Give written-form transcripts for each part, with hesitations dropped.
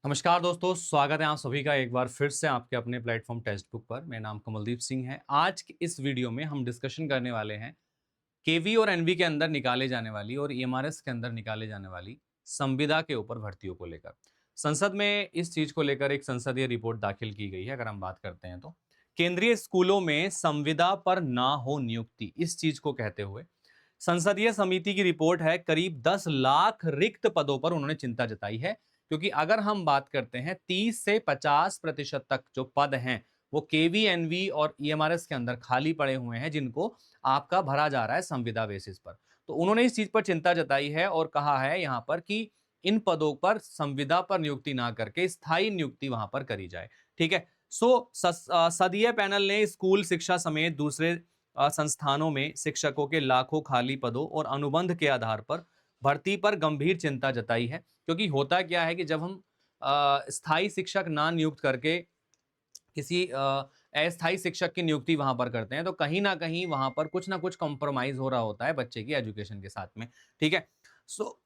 नमस्कार दोस्तों, स्वागत है आप सभी का एक बार फिर से आपके अपने प्लेटफॉर्म टेक्स्ट बुक पर। मेरा नाम कमलदीप सिंह है। आज की इस वीडियो में हम डिस्कशन करने वाले हैं केवी और एनवी के अंदर निकाले जाने वाली और ईएमआरएस के अंदर निकाले जाने वाली संविदा के ऊपर भर्तियों को लेकर। संसद में इस चीज को लेकर एक संसदीय रिपोर्ट दाखिल की गई है। अगर हम बात करते हैं तो केंद्रीय स्कूलों में संविदा पर ना हो नियुक्ति, इस चीज को कहते हुए संसदीय समिति की रिपोर्ट है। करीब 10 लाख रिक्त पदों पर उन्होंने चिंता जताई है, क्योंकि अगर हम बात करते हैं 30 से 50% तक जो पद हैं वो केवी एनवी और ईएमआरएस के अंदर खाली पड़े हुए हैं, जिनको आपका भरा जा रहा है संविदा बेसिस पर। तो उन्होंने इस चीज पर चिंता जताई है और कहा है यहाँ पर कि इन पदों पर संविदा पर नियुक्ति ना करके स्थायी नियुक्ति वहां पर करी जाए। ठीक है। सदीय पैनल ने स्कूल शिक्षा समेत दूसरे संस्थानों में शिक्षकों के लाखों खाली पदों और अनुबंध के आधार पर भर्ती पर गंभीर चिंता जताई है। क्योंकि होता क्या है कि जब हम स्थायी शिक्षक ना नियुक्त करके किसी अस्थायी शिक्षक की नियुक्ति वहां पर करते हैं, तो कहीं ना कहीं वहां पर कुछ ना कुछ कॉम्प्रोमाइज हो रहा होता है बच्चे की एजुकेशन के साथ में। ठीक है। सो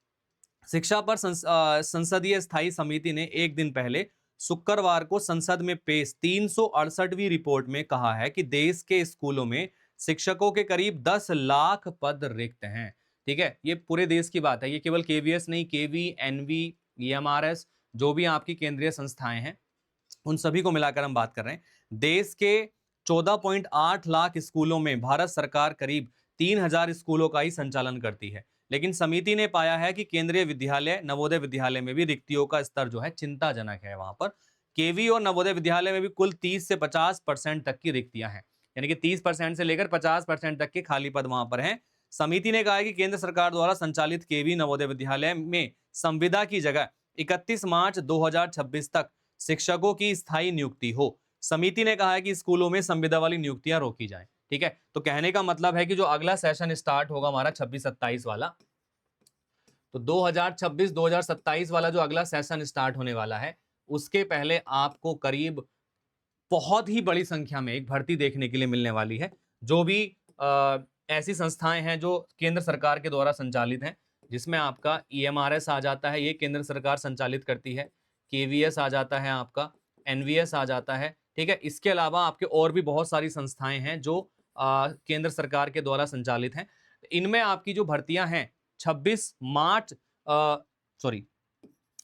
शिक्षा पर संसदीय स्थायी समिति ने एक दिन पहले शुक्रवार को संसद में पेश 368वीं रिपोर्ट में कहा है कि देश के स्कूलों में शिक्षकों के करीब 10 लाख पद रिक्त हैं। ठीक है, ये पूरे देश की बात है, ये केवल केवीएस नहीं, केवी, एनवी, ईएमआरएस, जो भी आपकी केंद्रीय संस्थाएं हैं उन सभी को मिलाकर हम बात कर रहे हैं। देश के 14.8 लाख स्कूलों में भारत सरकार करीब 3000 स्कूलों का ही संचालन करती है। लेकिन समिति ने पाया है कि केंद्रीय विद्यालय, नवोदय विद्यालय में भी रिक्तियों का स्तर जो है चिंताजनक है। वहां पर केवी और नवोदय विद्यालय में भी कुल 30 से 50% तक की रिक्तियां हैं, यानी कि 30% से लेकर 50% तक के खाली पद वहां पर हैं। समिति ने कहा है कि केंद्र सरकार द्वारा संचालित केवी नवोदय विद्यालय में संविदा की जगह 31 मार्च 2026 तक शिक्षकों की स्थायी नियुक्ति हो। समिति ने कहा है कि स्कूलों में संविदा वाली नियुक्तियां रोकी जाएं। ठीक है, तो कहने का मतलब है कि जो अगला सेशन स्टार्ट होगा हमारा 26-27 वाला, तो 2026-2027 वाला जो अगला सेशन स्टार्ट होने वाला है, उसके पहले आपको करीब बहुत ही बड़ी संख्या में एक भर्ती देखने के लिए मिलने वाली है। जो भी ऐसी संस्थाएं हैं जो केंद्र सरकार के द्वारा संचालित हैं, जिसमें आपका ईएमआरएस आ जाता है, ये केंद्र सरकार संचालित करती है। केवीएस आ जाता है, आपका एनवीएस आ जाता है। ठीक है, इसके अलावा आपके और भी बहुत सारी संस्थाएं हैं जो केंद्र सरकार के द्वारा संचालित हैं। इनमें आपकी जो भर्तियां हैं 26 मार्च सॉरी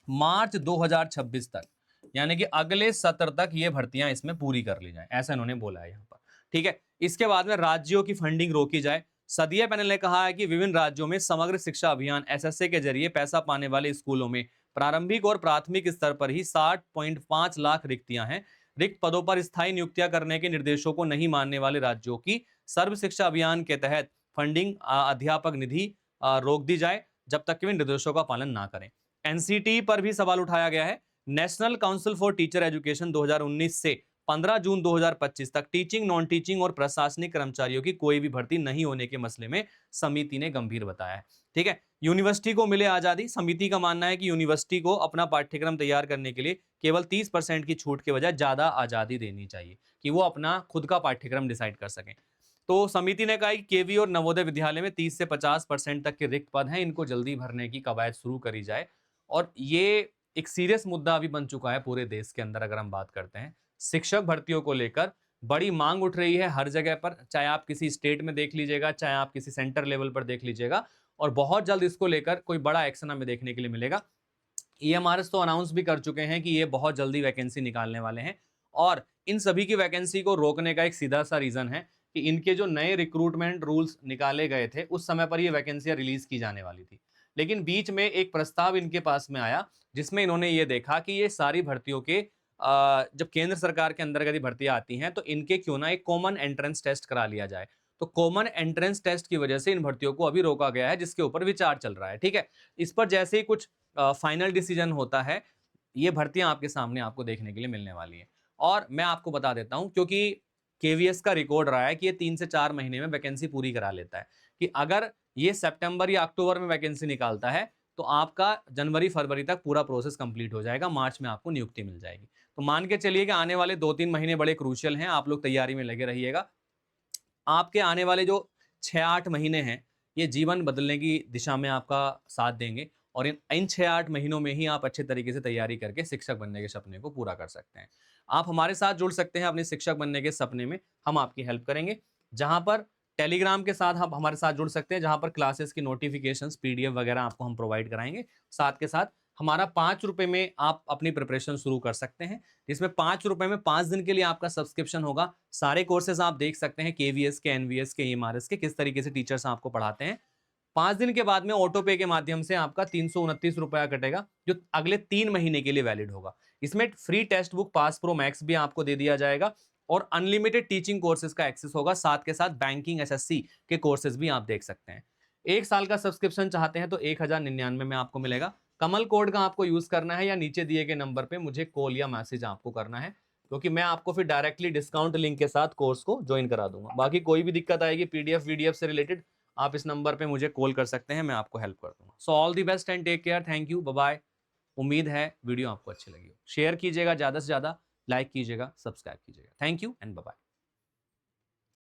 मार्च 2026 तक, यानी कि अगले सत्र तक ये भर्तियां इसमें पूरी कर ली जाए, ऐसा इन्होंने बोला है यहाँ पर। ठीक है, इसके बाद में राज्यों की फंडिंग रोकी जाए। सदीय पैनल ने कहा है कि विभिन्न राज्यों में समग्र शिक्षा अभियान एसएसए के जरिए पैसा पाने वाले स्कूलों में प्रारंभिक और प्राथमिक स्तर पर ही 60.5 लाख रिक्तियां हैं। रिक्त पदों पर स्थायी नियुक्तियां करने के निर्देशों को नहीं मानने वाले राज्यों की सर्व शिक्षा अभियान के तहत फंडिंग अध्यापक निधि रोक दी जाए, जब तक कि वे निर्देशों का पालन ना करें। एनसीटी पर भी सवाल उठाया गया है। National council for teacher education 2019 से 15 जून 2025 तक टीचिंग, नॉन टीचिंग और प्रशासनिक कर्मचारियों की कोई भी भर्ती नहीं होने के मसले में समिति ने गंभीर बताया है। ठीक है, यूनिवर्सिटी को मिले आजादी। समिति का मानना है कि यूनिवर्सिटी को अपना पाठ्यक्रम तैयार करने के लिए केवल 30% की छूट के बजाय ज्यादा आजादी देनी चाहिए कि वो अपना खुद का पाठ्यक्रम डिसाइड कर सकें। तो समिति ने कहा कि केवी और नवोदय विद्यालय में 30 से 50% तक के रिक्त पद हैं, इनको जल्दी भरने की कवायद शुरू करी जाए। और ये एक सीरियस मुद्दा अभी बन चुका है पूरे देश के अंदर। अगर हम बात करते हैं शिक्षक भर्तियों को लेकर, बड़ी मांग उठ रही है हर जगह पर, चाहे आप किसी स्टेट में देख लीजिएगा, चाहे आप किसी सेंटर लेवल पर देख लीजिएगा, और बहुत जल्द इसको लेकर कोई बड़ा एक्शन हमें देखने के लिए मिलेगा। ईएमआरएस तो अनाउंस भी कर चुके हैं कि ये बहुत जल्दी वैकेंसी निकालने वाले हैं, और इन सभी की वैकेंसी को रोकने का एक सीधा सा रीजन है कि इनके जो नए रिक्रूटमेंट रूल्स निकाले गए थे उस समय पर ये वैकेंसियां रिलीज की जाने वाली थी। लेकिन बीच में एक प्रस्ताव इनके पास में आया, जिसमें इन्होंने ये देखा कि ये सारी भर्तियों के जब केंद्र सरकार के अंतर्गत ये भर्तियां आती हैं तो इनके क्यों ना एक कॉमन एंट्रेंस टेस्ट करा लिया जाए। तो कॉमन एंट्रेंस टेस्ट की वजह से इन भर्तियों को अभी रोका गया है, जिसके ऊपर विचार चल रहा है। ठीक है, इस पर जैसे ही कुछ फाइनल डिसीजन होता है, ये भर्तियां आपके सामने आपको देखने के लिए मिलने वाली है। और मैं आपको बता देता हूं, क्योंकि केवीएस का रिकॉर्ड रहा है कि ये 3 से 4 महीने में वैकेंसी पूरी करा लेता है, कि अगर ये सितंबर या अक्टूबर में वैकेंसी निकालता है तो आपका जनवरी फरवरी तक पूरा प्रोसेस कंप्लीट हो जाएगा, मार्च में आपको नियुक्ति मिल जाएगी। तो मान के चलिए कि आने वाले 2-3 महीने बड़े क्रूशियल हैं, आप लोग तैयारी में लगे रहिएगा। आपके आने वाले जो 6-8 महीने हैं, ये जीवन बदलने की दिशा में आपका साथ देंगे। और इन 6-8 महीनों में ही आप अच्छे तरीके से तैयारी करके शिक्षक बनने के सपने को पूरा कर सकते हैं। आप हमारे साथ जुड़ सकते हैं अपने शिक्षक बनने के सपने में, हम आपकी हेल्प करेंगे। जहाँ पर टेलीग्राम के साथ आप हमारे साथ जुड़ सकते हैं, जहाँ पर क्लासेस की नोटिफिकेशंस, पीडीएफ वगैरह आपको हम प्रोवाइड कराएँगे। साथ के साथ हमारा ₹5 में आप अपनी प्रिपरेशन शुरू कर सकते हैं, जिसमें ₹5 में 5 दिन के लिए आपका सब्सक्रिप्शन होगा। सारे कोर्सेज़ आप देख सकते हैं, केवीएस के, एनवीएस के, ईएमआरएस के, किस तरीके से टीचर्स आपको पढ़ाते हैं। 5 दिन के बाद में ऑटो पे के माध्यम से आपका ₹329 कटेगा, जो अगले 3 महीने के लिए वैलिड होगा। इसमें free text book pass pro max भी आपको दे दिया जाएगा और अनलिमिटेड टीचिंग कोर्सेज का एक्सेस होगा। साथ के साथ बैंकिंग, एसएससी के कोर्सेज भी आप देख सकते हैं। 1 साल का सब्सक्रिप्शन चाहते हैं तो 1099 में आपको मिलेगा। कमल कोड का आपको यूज करना है या नीचे दिए गए नंबर पे मुझे कॉल या मैसेज आपको करना है, क्योंकि मैं आपको फिर डायरेक्टली डिस्काउंट लिंक के साथ कोर्स को ज्वाइन करा दूंगा। बाकी कोई भी दिक्कत आएगी पीडीएफ वीडीएफ से रिलेटेड, आप इस नंबर पे मुझे कॉल कर सकते हैं, मैं आपको हेल्प कर दूंगा। So all the best and take care, thank you, bye bye. उम्मीद है वीडियो आपको अच्छी लगी हो। शेयर कीजिएगा ज़्यादा से ज़्यादा, लाइक कीजिएगा, सब्सक्राइब कीजिएगा। Thank you and bye bye.